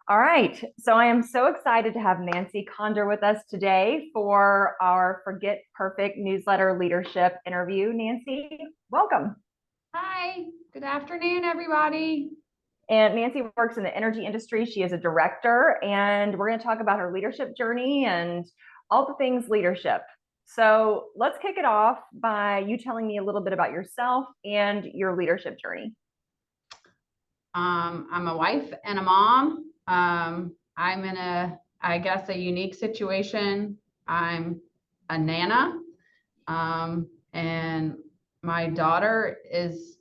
All right. So I am so excited to have Nancy Conder with us today for our Forget Perfect newsletter leadership interview. Nancy, welcome. Hi, good afternoon, everybody. And Nancy works in the energy industry. She is a director, and we're going to talk about her leadership journey and all the things leadership. So let's kick it off by you telling me a little bit about yourself and your leadership journey. I'm a wife and a mom. I'm in I guess, a unique situation. I'm a nana, and my daughter is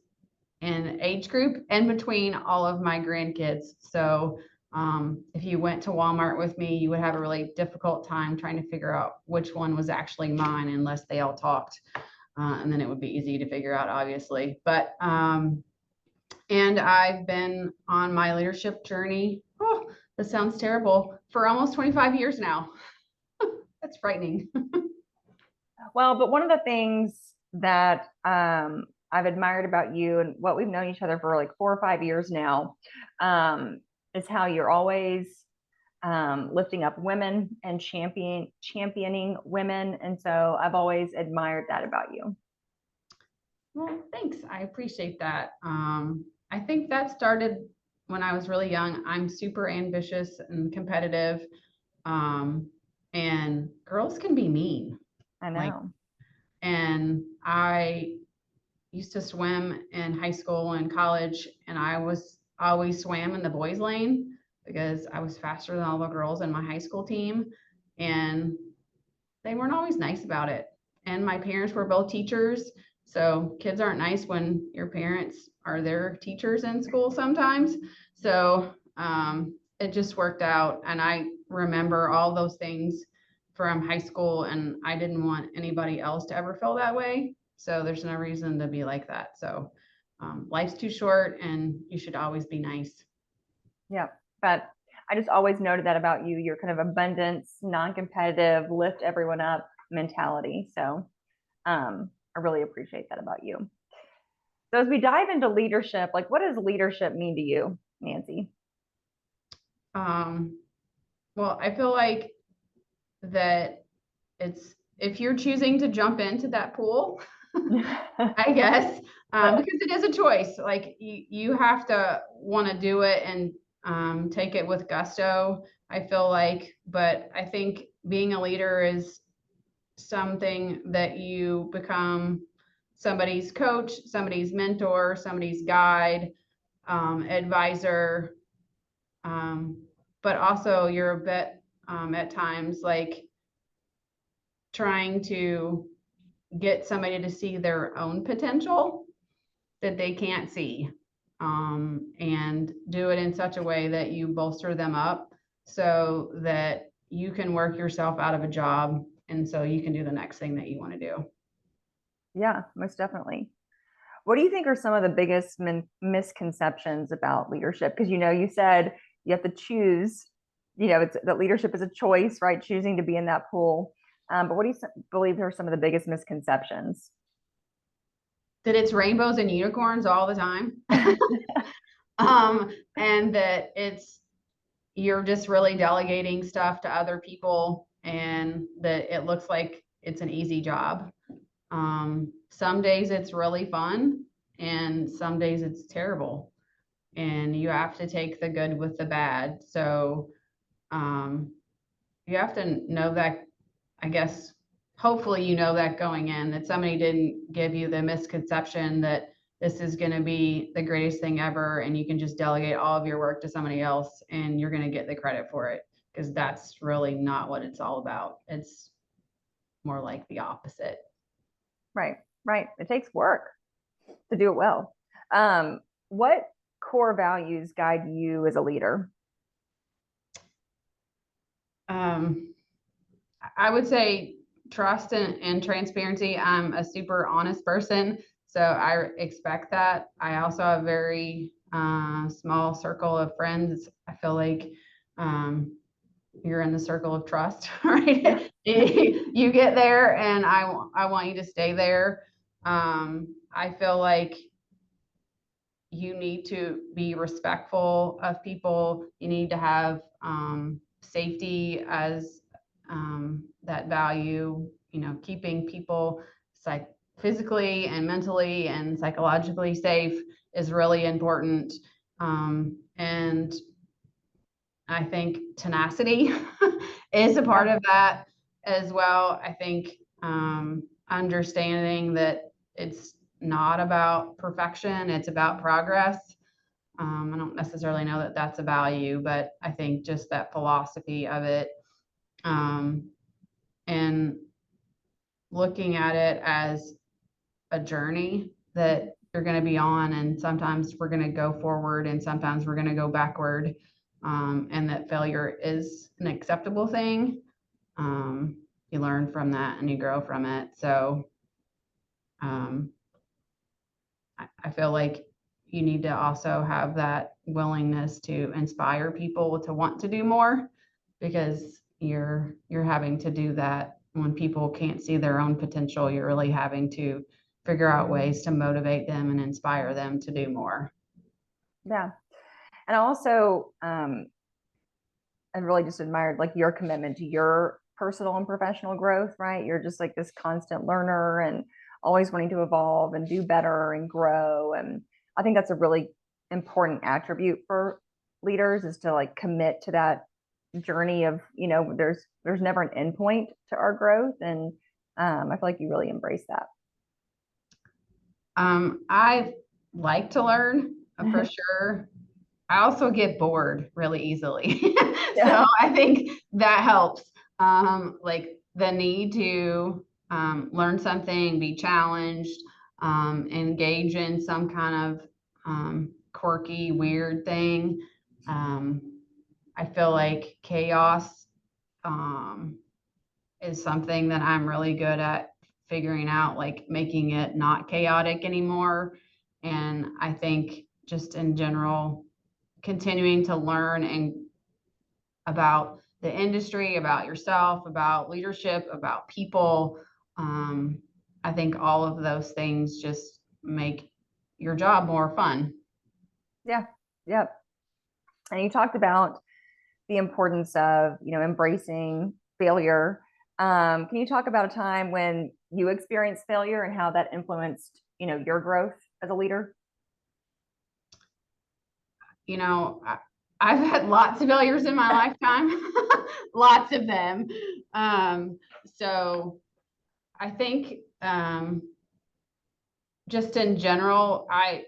in age group in between all of my grandkids. So, if you went to Walmart with me, you would have a really difficult time trying to figure out which one was actually mine unless they all talked. And then it would be easy to figure out, obviously. And I've been on my leadership journey. Oh, this sounds terrible. For almost 25 years now. That's frightening. Well, but one of the things that I've admired about you and what we've known each other for like 4 or 5 years now is how you're always lifting up women and championing women. And so I've always admired that about you. Well, thanks. I appreciate that. I think that started when I was really young. I'm super ambitious and competitive. And girls can be mean. I Like, know. and I used to swim in high school and college, and I was always swam in the boys' lane because I was faster than all the girls in my high school team. And they weren't always nice about it. And my parents were both teachers. So kids aren't nice when your parents are their teachers in school sometimes. So it just worked out. And I remember all those things from high school, and I didn't want anybody else to ever feel that way. So there's no reason to be like that. So life's too short, and you should always be nice. Yeah. But I just always noted that about you. You're kind of abundance, non-competitive, lift everyone up mentality. So I really appreciate that about you. So as we dive into leadership, like what does leadership mean to you, Nancy? Um, well, I feel like that it's if you're choosing to jump into that pool, I guess, because it is a choice. Like you have to want to do it and take it with gusto, I feel like. But I think being a leader is something that you become somebody's coach, somebody's mentor, somebody's guide, advisor. Um, but also you're a bit at times like trying to get somebody to see their own potential that they can't see, and do it in such a way that you bolster them up so that you can work yourself out of a job and so you can do the next thing that you want to do. Yeah, most definitely. What do you think are some of the biggest misconceptions about leadership? Because you said you have to choose. It's that leadership is a choice, right? Choosing to be in that pool. But what do you believe are some of the biggest misconceptions? That it's rainbows and unicorns all the time. And that you're just really delegating stuff to other people and that it looks like it's an easy job. Some days it's really fun and some days it's terrible, and you have to take the good with the bad. So you have to know that, I guess, hopefully you know that going in, that somebody didn't give you the misconception that this is going to be the greatest thing ever and you can just delegate all of your work to somebody else and you're going to get the credit for it, because that's really not what it's all about. It's more like the opposite. Right, right. It takes work to do it well. What core values guide you as a leader? um, I would say trust and transparency. I'm a super honest person, so I expect that. I also have a very small circle of friends. I feel like um, you're in the circle of trust, Yeah. right? You get there, and I want you to stay there. I feel like you need to be respectful of people. You need to have safety as that value, keeping people physically and mentally and psychologically safe is really important. And I think tenacity is a part of that as well. I think understanding that it's not about perfection, it's about progress. I don't necessarily know that that's a value, but I think just that philosophy of it, and looking at it as a journey that you're going to be on, and sometimes we're going to go forward and sometimes we're going to go backward, and that failure is an acceptable thing. You learn from that and you grow from it. So I feel like you need to also have that willingness to inspire people to want to do more, because you're having to do that when people can't see their own potential. You're really having to figure out ways to motivate them and inspire them to do more. Yeah. And also, I really just admired like your commitment to your personal and professional growth, right? You're just like this constant learner and always wanting to evolve and do better and grow. And I think that's a really important attribute for leaders, is to like commit to that journey of, there's never an end point to our growth. And I feel like you really embrace that. I like to learn for sure. I also get bored really easily. Yeah. So I think that helps. Like the need to learn something, be challenged, engage in some kind of quirky, weird thing. I feel like chaos is something that I'm really good at figuring out, like making it not chaotic anymore. And I think just in general, continuing to learn and about the industry, about yourself, about leadership, about people. I think all of those things just make your job more fun. Yeah. Yep. And you talked about the importance of, embracing failure. Can you talk about a time when you experienced failure and how that influenced, your growth as a leader? I've had lots of failures in my lifetime, lots of them. So I think just in general, I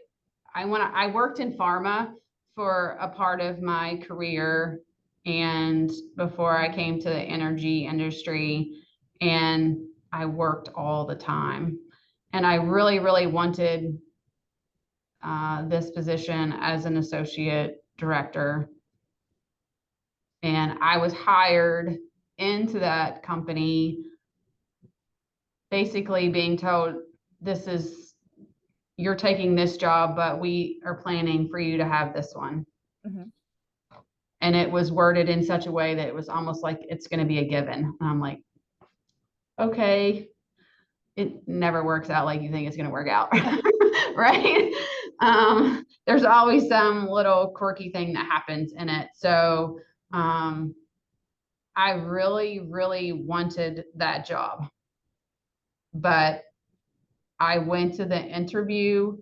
worked in pharma for a part of my career, and before I came to the energy industry, and I worked all the time, and I really, really wanted this position as an associate director. And I was hired into that company basically being told, you're taking this job, but we are planning for you to have this one. Mm-hmm. And it was worded in such a way that it was almost like it's going to be a given. And I'm like, okay, it never works out like you think it's going to work out. Right? There's always some little quirky thing that happens in it. So I really, really wanted that job. But I went to the interview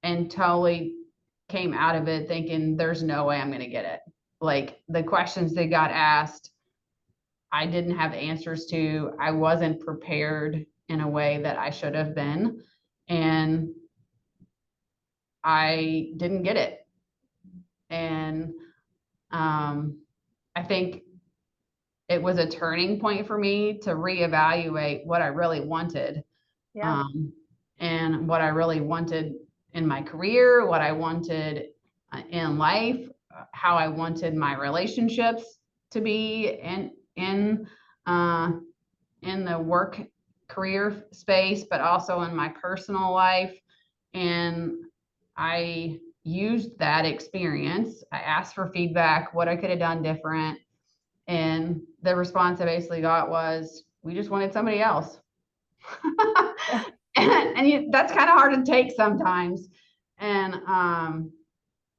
and totally came out of it thinking there's no way I'm going to get it. Like the questions that got asked, I didn't have answers to. I wasn't prepared in a way that I should have been. And I didn't get it. And I think it was a turning point for me to reevaluate what I really wanted. Yeah. And what I really wanted in my career, what I wanted in life, how I wanted my relationships to be in the work career space, but also in my personal life. And I used that experience. I asked for feedback, what I could have done different. And the response I basically got was, we just wanted somebody else. that's kind of hard to take sometimes. And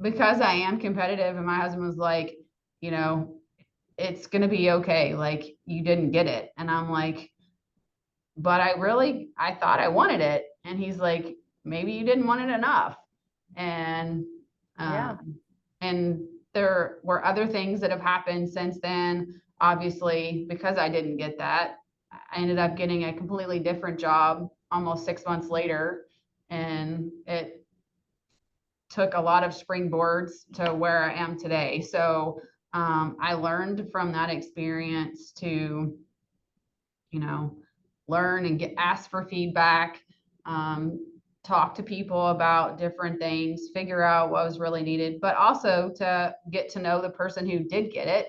because I am competitive, and my husband was like, you know, it's gonna be okay. Like, you didn't get it. And I'm like, but I thought I wanted it. And he's like, maybe you didn't want it enough. And Yeah. um, and there were other things that have happened since then. Obviously, because I didn't get that, I ended up getting a completely different job almost 6 months later, and it took a lot of springboards to where I am today. So I learned from that experience to, you know, learn and get asked for feedback, um, talk to people about different things, figure out what was really needed, but also to get to know the person who did get it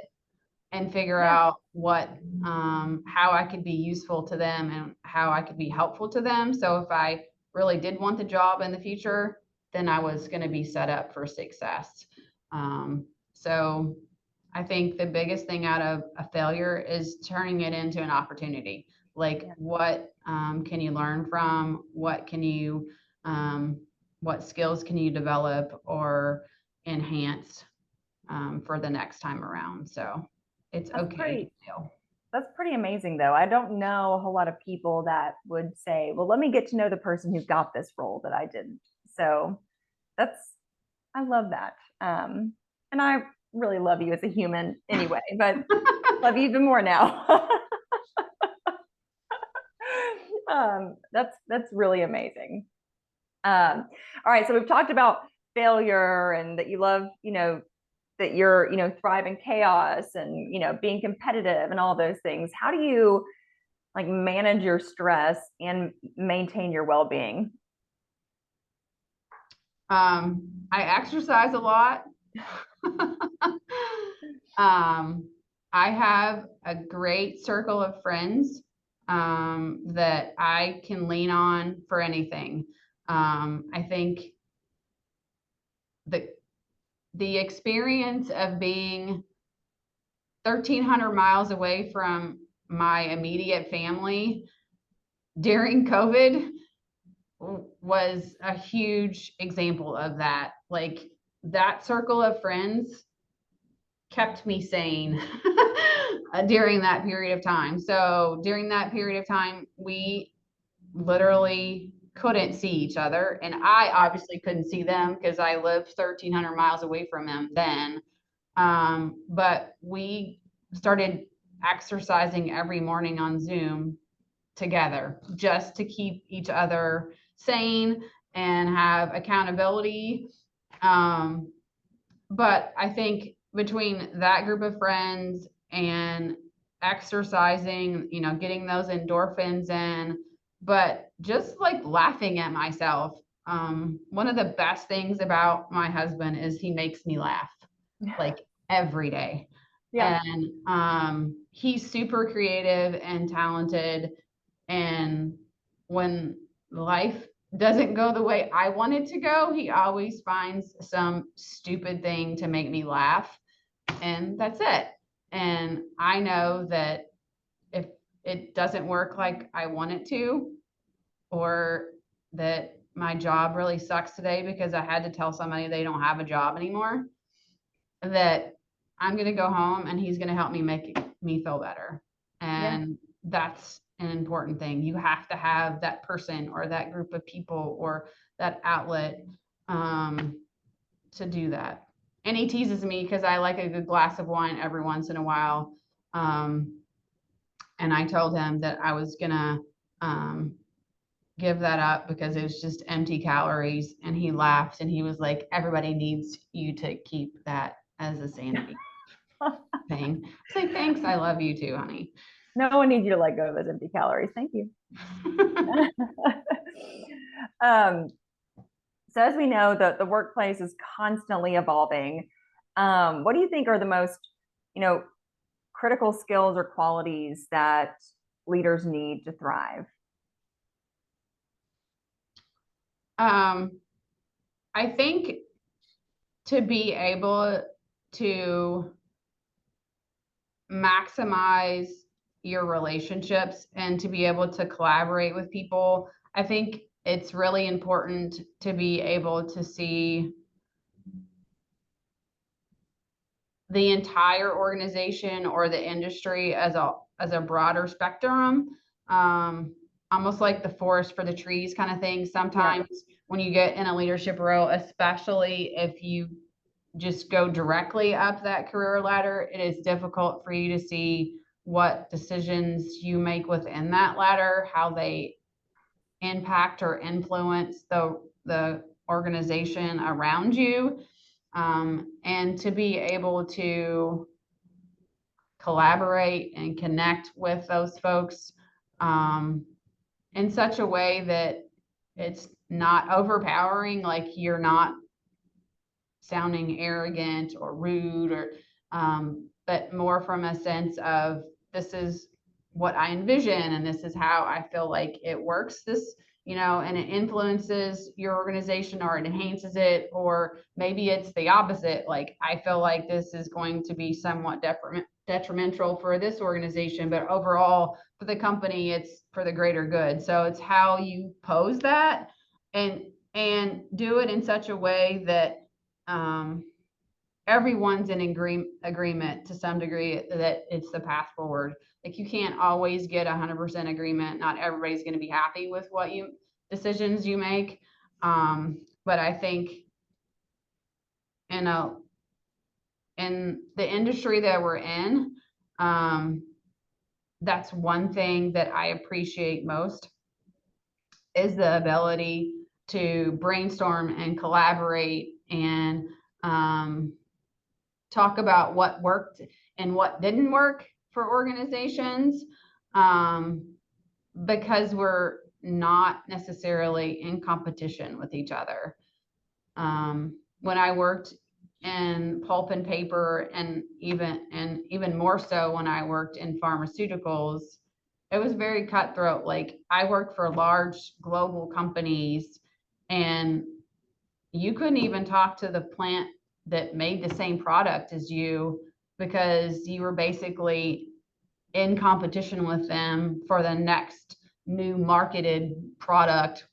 and figure Yeah. out what how I could be useful to them and how I could be helpful to them. So if I really did want the job in the future, then I was going to be set up for success. So I think the biggest thing out of a failure is turning it into an opportunity. Like, Yeah. what can you learn from? What skills can you develop or enhance for the next time around? So it's That's okay to pretty fail. that's pretty amazing though. I don't know a whole lot of people that would say, well, let me get to know the person who got this role that I didn't. So that's I love that. And I really love you as a human anyway, but love you even more now. That's really amazing. All right, so we've talked about failure and that you love, that you're, thrive in chaos and being competitive and all those things. How do you like manage your stress and maintain your well-being? I exercise a lot. I have a great circle of friends that I can lean on for anything. I think the the experience of being 1,300 miles away from my immediate family during COVID was a huge example of that. Like, that circle of friends kept me sane during that period of time. So during that period of time, we literally couldn't see each other. And I obviously couldn't see them because I lived 1,300 miles away from them then. But we started exercising every morning on Zoom together just to keep each other sane and have accountability. Um, but I think between that group of friends and exercising, getting those endorphins in, but just like laughing at myself. One of the best things about my husband is he makes me laugh like every day. Yeah. And he's super creative and talented. And when life doesn't go the way I want it to go, he always finds some stupid thing to make me laugh. And that's it. And I know that if it doesn't work like I want it to, or that my job really sucks today because I had to tell somebody they don't have a job anymore, that I'm going to go home and he's going to help me make me feel better. Yeah. And that's an important thing. You have to have that person or that group of people or that outlet um, to do that. And he teases me because I like a good glass of wine every once in a while. Um, and I told him that I was going to um, give that up because it was just empty calories. And he laughed and he was like, everybody needs you to keep that as a sanity thing. I say, thanks. I love you too, honey. No one needs you to let go of those empty calories. Thank you. um, so as we know, the workplace is constantly evolving. What do you think are the most, you know, critical skills or qualities that leaders need to thrive? um, I think to be able to maximize your relationships and to be able to collaborate with people, I think it's really important to be able to see the entire organization or the industry as a broader spectrum, almost like the forest for the trees kind of thing. Sometimes when you get in a leadership role, especially if you just go directly up that career ladder, it is difficult for you to see what decisions you make within that ladder, how they impact or influence the organization around you, and to be able to collaborate and connect with those folks in such a way that it's not overpowering, like you're not sounding arrogant or rude, or but more from a sense of, this is what I envision and this is how I feel like it works, this, and it influences your organization or it enhances it, or maybe it's the opposite, like I feel like this is going to be somewhat detrimental for this organization, but overall for the company it's for the greater good. So it's how you pose that and do it in such a way that everyone's in agreement to some degree that it's the path forward. Like you can't always get 100% agreement. Not everybody's going to be happy with decisions you make. But I think in the industry that we're in, that's one thing that I appreciate most, is the ability to brainstorm and collaborate and talk about what worked and what didn't work for organizations, because we're not necessarily in competition with each other. When I worked in pulp and paper, and even more so when I worked in pharmaceuticals, it was very cutthroat. Like I worked for large global companies, and you couldn't even talk to the plant that made the same product as you, because you were basically in competition with them for the next new marketed product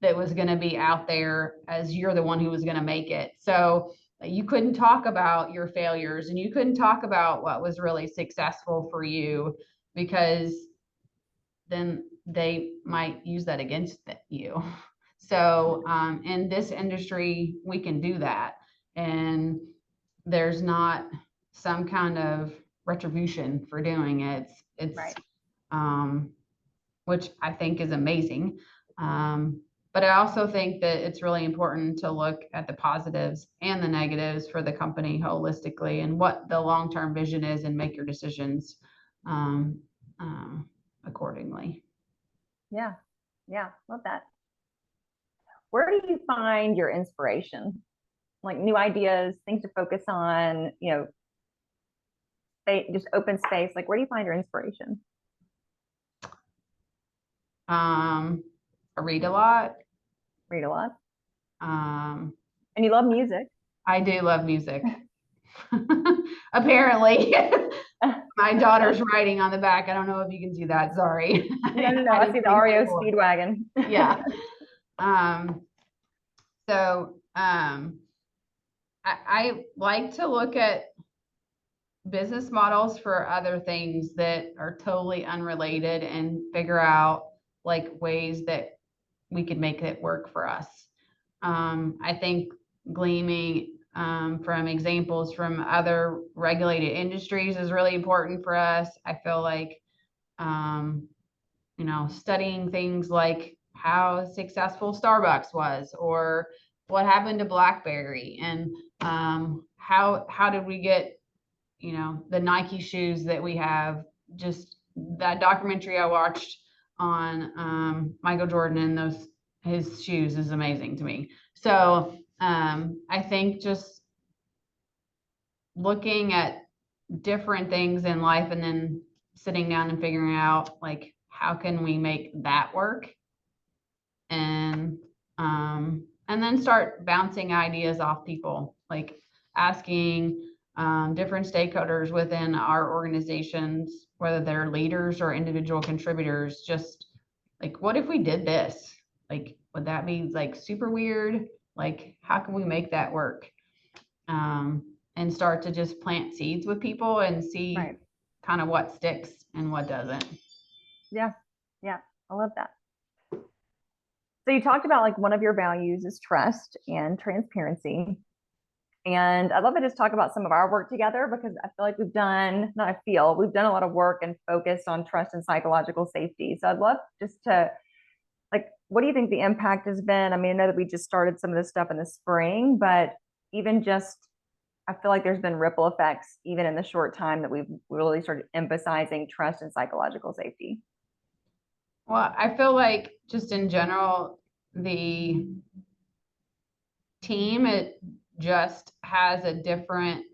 that was going to be out there, as you're the one who was going to make it. So you couldn't talk about your failures and you couldn't talk about what was really successful for you, because then they might use that against you. So in this industry, we can do that. And there's not some kind of retribution for doing it. It's Right. Which I think is amazing. But I also think that it's really important to look at the positives and the negatives for the company holistically, and what the long-term vision is, and make your decisions accordingly. Yeah. Love that. Where do you find your inspiration? Like new ideas, things to focus on, just open space. Like, where do you find your inspiration? I read a lot. Read a lot. And you love music. I do love music. Apparently. My daughter's writing on the back. I don't know if you can see that. Sorry. No. I see the REO Speedwagon. Yeah. I like to look at business models for other things that are totally unrelated and figure out like ways that we could make it work for us. I think gleaming from examples from other regulated industries is really important for us. I feel like, studying things like how successful Starbucks was, or what happened to BlackBerry, and how did we get, the Nike shoes that we have. Just that documentary I watched on Michael Jordan and his shoes is amazing to me. So I think just looking at different things in life and then sitting down and figuring out like, how can we make that work? And then start bouncing ideas off people, like asking different stakeholders within our organizations, whether they're leaders or individual contributors, just like, what if we did this? Like, would that be like super weird? Like, how can we make that work? And start to just plant seeds with people and see Right. kind of what sticks and what doesn't. Yeah. Yeah. I love that. So you talked about like one of your values is trust and transparency. And I'd love to just talk about some of our work together because I feel like we've done a lot of work and focused on trust and psychological safety. So I'd love just to, like, what do you think the impact has been? I mean, I know that we just started some of this stuff in the spring, but even just, I feel like there's been ripple effects even in the short time that we've really started emphasizing trust and psychological safety. Well, I feel like just in general, the team, it just has a different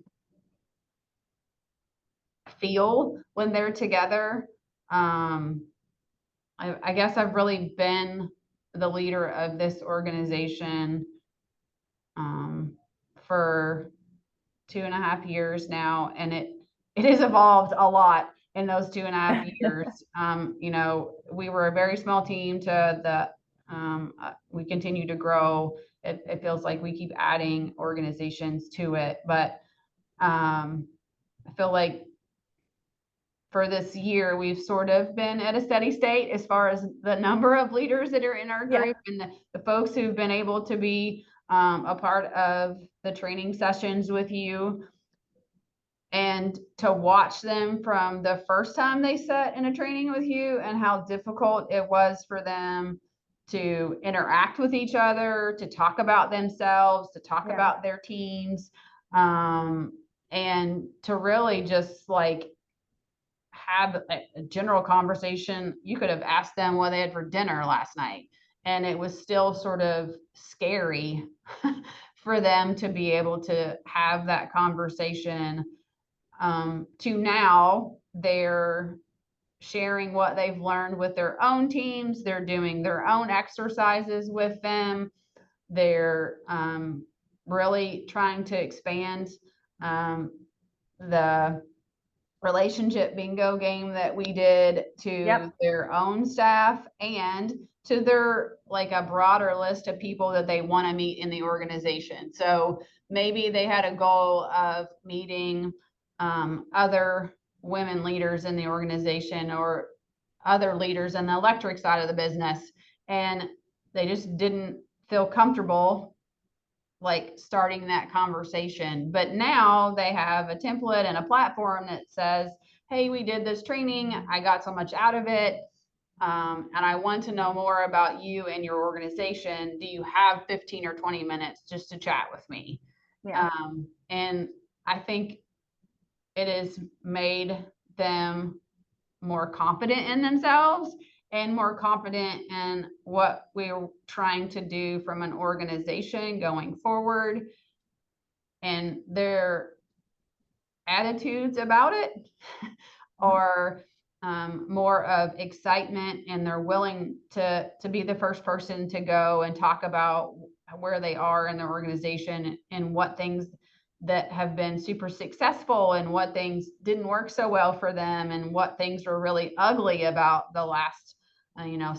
feel when they're together. Um, I guess I've really been the leader of this organization for 2.5 years now, and it has evolved a lot in those 2.5 years. We were a very small team to we continue to grow. It feels like we keep adding organizations to it, but I feel like for this year, we've sort of been at a steady state as far as the number of leaders that are in our Yeah. group and the folks who've been able to be a part of the training sessions with you, and to watch them from the first time they sat in a training with you and how difficult it was for them to interact with each other, to talk about themselves, to talk Yeah. about their teams, and to really just like have a general conversation. You could have asked them what they had for dinner last night, and it was still sort of scary for them to be able to have that conversation. To now, they're sharing what they've learned with their own teams. They're doing their own exercises with them. They're really trying to expand the relationship bingo game that we did to Yep. their own staff and to their like a broader list of people that they want to meet in the organization. So maybe they had a goal of meeting other women leaders in the organization or other leaders in the electric side of the business, and they just didn't feel comfortable like starting that conversation. But now they have a template and a platform that says, hey, we did this training. I got so much out of it. And I want to know more about you and your organization. Do you have 15 or 20 minutes just to chat with me? Yeah. And I think it has made them more confident in themselves and more confident in what we're trying to do from an organization going forward, and their attitudes about it are more of excitement, and they're willing to be the first person to go and talk about where they are in their organization and what things that have been super successful and what things didn't work so well for them and what things were really ugly about the last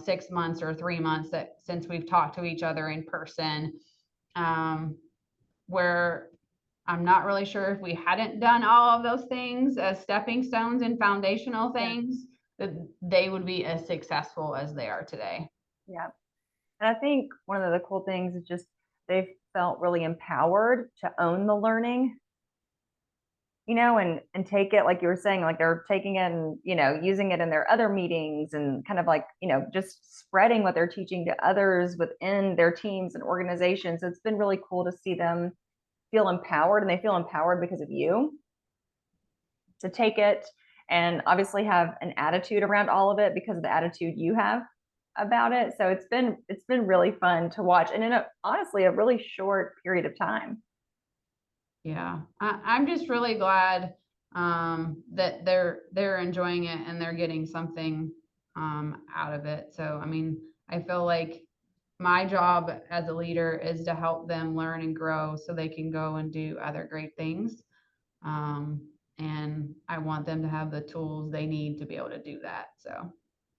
6 months or 3 months that since we've talked to each other in person, where I'm not really sure if we hadn't done all of those things as stepping stones and foundational Yeah. things, that they would be as successful as they are today. Yeah. And I think one of the cool things is just they've felt really empowered to own the learning, and take it, like you were saying, like they're taking it and, using it in their other meetings and kind of like, just spreading what they're teaching to others within their teams and organizations. So it's been really cool to see them feel empowered, and they feel empowered because of you to take it and obviously have an attitude around all of it because of the attitude you have about it. So it's been really fun to watch, and in honestly a really short period of time. Yeah, I'm just really glad that they're enjoying it and they're getting something out of it. So, I mean, I feel like my job as a leader is to help them learn and grow so they can go and do other great things. Um, and I want them to have the tools they need to be able to do that. So,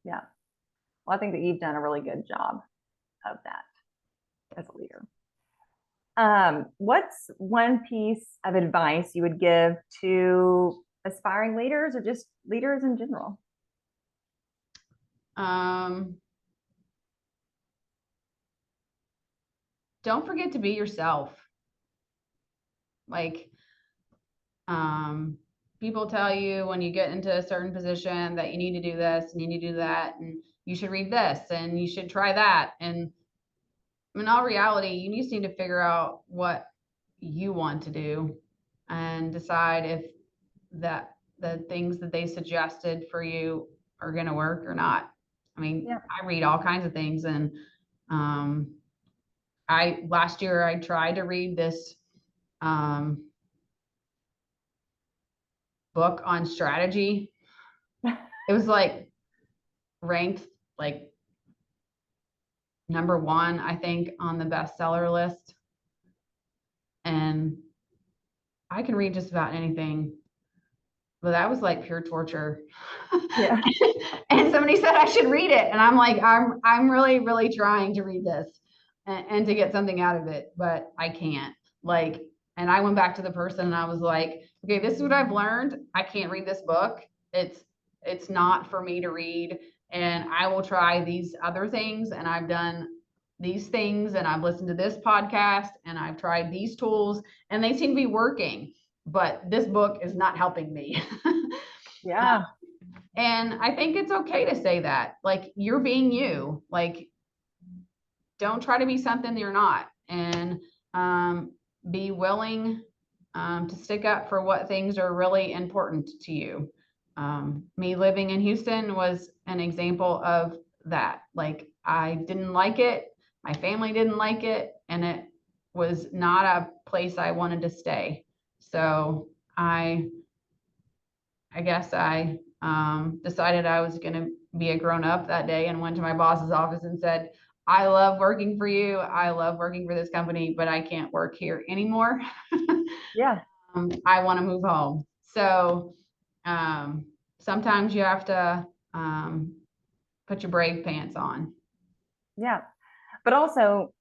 Yeah. Well, I think that you've done a really good job of that as a leader. What's one piece of advice you would give to aspiring leaders or just leaders in general? Don't forget to be yourself. Like, people tell you when you get into a certain position that you need to do this and you need to do that, and you should read this and you should try that. And in all reality, you just need to figure out what you want to do and decide if that the things that they suggested for you are going to work or not. I mean, Yeah. I read all kinds of things, and I last year I tried to read this book on strategy. It was like ranked like #1, I think, on the bestseller list. And I can read just about anything, but that was like pure torture. Yeah. And somebody said I should read it, and I'm like, I'm really, really trying to read this and to get something out of it, but I can't. Like, and I went back to the person and I was like, okay, this is what I've learned. I can't read this book. It's not for me to read, and I will try these other things, and I've done these things, and I've listened to this podcast, and I've tried these tools, and they seem to be working, but this book is not helping me. Yeah. And I think it's okay to say that, like, you're being you. Like, don't try to be something you're not, and be willing to stick up for what things are really important to you. Me living in Houston was an example of that. Like, I didn't like it, my family didn't like it, and it was not a place I wanted to stay. So I guess I decided I was going to be a grown up that day and went to my boss's office and said, I love working for you. I love working for this company, but I can't work here anymore. Yeah. I want to move home. So sometimes you have to put your brave pants on. Yeah. But also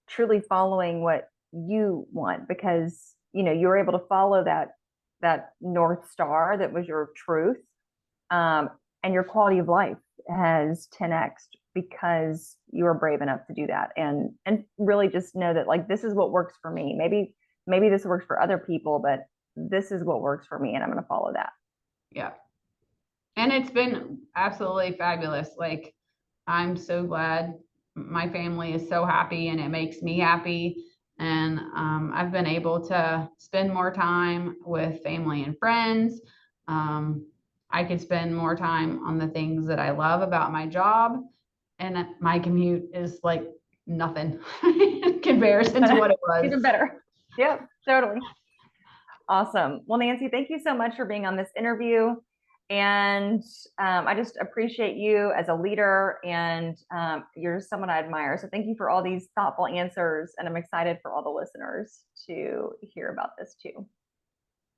truly following what you want, because you were able to follow that North Star that was your truth. And your quality of life has 10x because you were brave enough to do that, and really just know that, like, this is what works for me. Maybe this works for other people, but this is what works for me, and I'm going to follow that. Yeah. And it's been absolutely fabulous. Like, I'm so glad my family is so happy, and it makes me happy. And I've been able to spend more time with family and friends. I could spend more time on the things that I love about my job. And my commute is like nothing in comparison to what it was. Even better. Yep, totally. Awesome. Well, Nancy, thank you so much for being on this interview. And I just appreciate you as a leader, and you're someone I admire. So thank you for all these thoughtful answers. And I'm excited for all the listeners to hear about this too.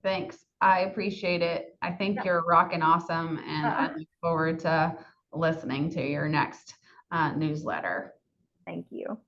Thanks. I appreciate it. I think Yeah. you're rocking awesome, and I look forward to listening to your next newsletter. Thank you.